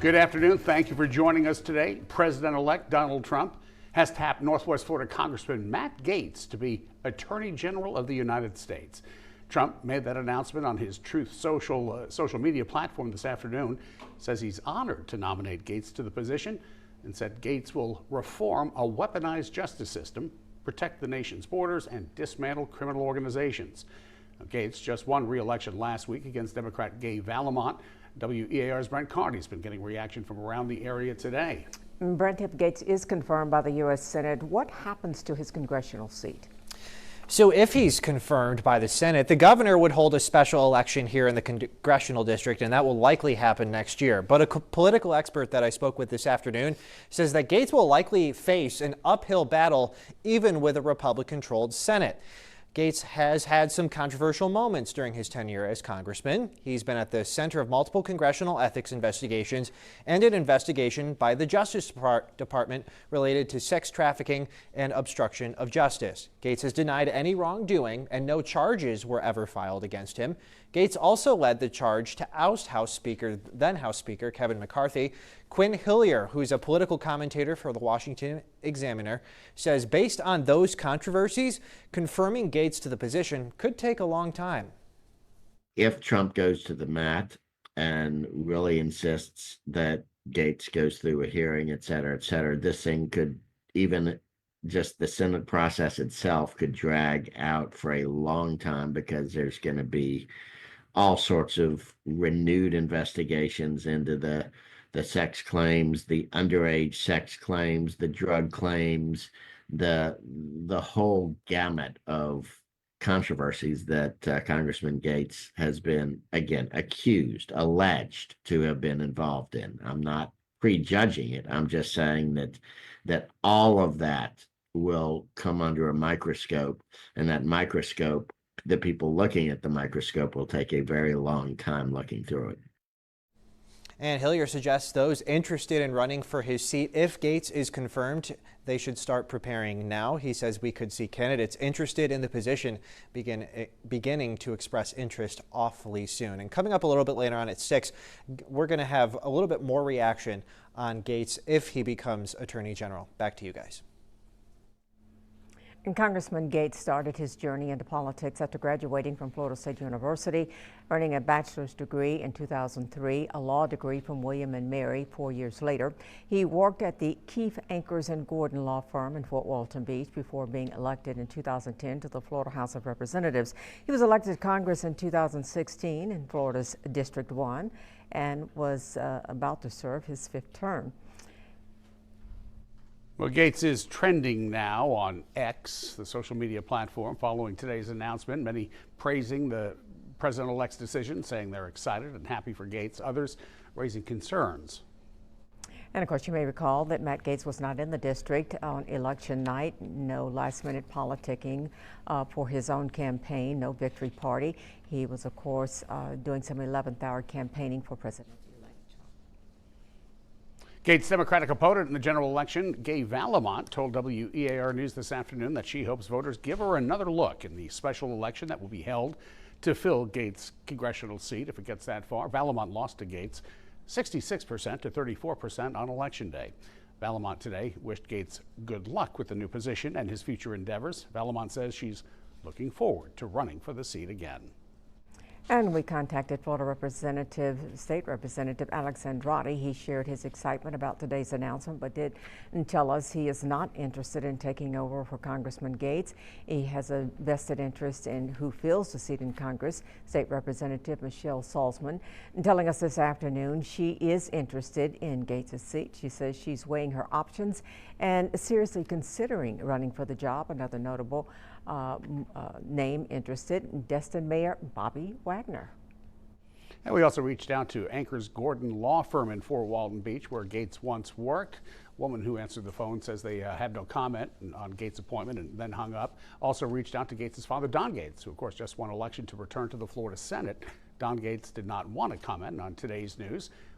Good afternoon. Thank you for joining us today. President-elect Donald Trump has tapped Northwest Florida Congressman Matt Gaetz to be Attorney General of the United States. Trump made that announcement on his Truth social media platform this afternoon. Says he's honored to nominate Gaetz to the position and said Gaetz will reform a weaponized justice system, protect the nation's borders, and dismantle criminal organizations. Gaetz just won re-election last week against Democrat Gay Vallimont. WEAR's Brent Carney's been getting reaction from around the area today. Brent, if Gaetz is confirmed by the U.S. Senate, what happens to his congressional seat? So if he's confirmed by the Senate, the governor would hold a special election here in the congressional district, and that will likely happen next year. But a political expert that I spoke with this afternoon says that Gaetz will likely face an uphill battle even with a Republican-controlled Senate. Gaetz has had some controversial moments during his tenure as congressman. He's been at the center of multiple congressional ethics investigations and an investigation by the Justice Department related to sex trafficking and obstruction of justice. Gaetz has denied any wrongdoing and no charges were ever filed against him. Gaetz also led the charge to oust then House Speaker Kevin McCarthy. Quinn Hillier, who's a political commentator for the Washington Examiner, says based on those controversies, confirming Gaetz to the position could take a long time. If Trump goes to the mat and really insists that Gaetz goes through a hearing, et cetera, this thing could, even just the Senate process itself, could drag out for a long time because there's going to be all sorts of renewed investigations into the sex claims, the underage sex claims, the drug claims, the whole gamut of controversies that Congressman Gaetz has been, again, alleged to have been involved in. I'm not prejudging it. I'm just saying that all of that will come under a microscope, and that microscope, the people looking at the microscope, will take a very long time looking through it. And Hillier suggests those interested in running for his seat, if Gaetz is confirmed, they should start preparing now. He says we could see candidates interested in the position beginning to express interest awfully soon. And coming up a little bit later on at 6, we're going to have a little bit more reaction on Gaetz if he becomes Attorney General. Back to you guys. And Congressman Gaetz started his journey into politics after graduating from Florida State University, earning a bachelor's degree in 2003, a law degree from William and Mary 4 years later. He worked at the Keefe, Ankers and Gordon law firm in Fort Walton Beach before being elected in 2010 to the Florida House of Representatives. He was elected to Congress in 2016 in Florida's District 1 and was about to serve his 5th term. Well, Gaetz is trending now on X, the social media platform, following today's announcement. Many praising the president-elect's decision, saying they're excited and happy for Gaetz. Others raising concerns. And of course, you may recall that Matt Gaetz was not in the district on election night. No last-minute politicking for his own campaign, no victory party. He was, of course, doing some 11th-hour campaigning for president. Gaetz' Democratic opponent in the general election, Gay Vallimont, told WEAR News this afternoon that she hopes voters give her another look in the special election that will be held to fill Gaetz' congressional seat if it gets that far. Vallimont lost to Gaetz 66% to 34% on Election Day. Vallimont today wished Gaetz good luck with the new position and his future endeavors. Vallimont says she's looking forward to running for the seat again. And we contacted Florida State Representative Alex Andrade. He shared his excitement about today's announcement, but did tell us he is not interested in taking over for Congressman Gaetz. He has a vested interest in who fills the seat in Congress. State Representative Michelle Salzman telling us this afternoon she is interested in Gaetz' seat. She says she's weighing her options and seriously considering running for the job. Another notable name interested, Destin Mayor Bobby Wagner. And we also reached out to Ankers Gordon law firm in Fort Walton Beach, where Gaetz once worked. A woman who answered the phone says they had no comment on Gaetz' appointment and then hung up. Also reached out to Gaetz' father, Don Gaetz, who of course just won election to return to the Florida Senate. Don Gaetz did not want to comment on today's news.